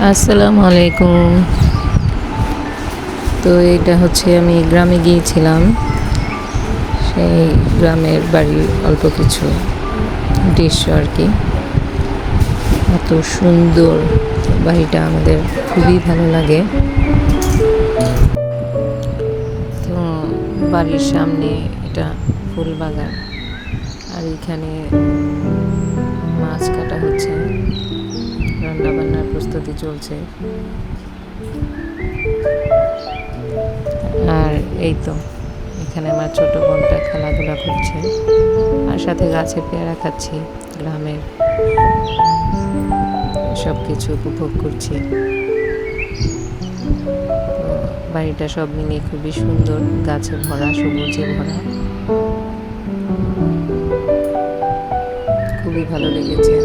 আসসালামু আলাইকুম। তো এটা হচ্ছে আমি গ্রামে গিয়েছিলাম। সেই গ্রামের বাড়ির অল্প কিছু দৃশ্য আর কি। এত সুন্দর বাড়িটা, আমাদের খুবই ভালো লাগে। তো বাড়ির সামনে এটা ফুল বাগান, আর এখানে মাছ কাটা হচ্ছে, রান্না বান্নার প্রস্তুতি চলছে। আর এই তো এখানে আমার ছোট বোনটা খেলাধুলা করছে, আর সাথে গাছে পেয়ারা খাচ্ছি, গ্রামের সব কিছু উপভোগ করছি। তো বাড়িটা সব মিলিয়ে খুবই সুন্দর, গাছে ভরা, সবুজে ভরা, খুবই ভালো লেগেছে।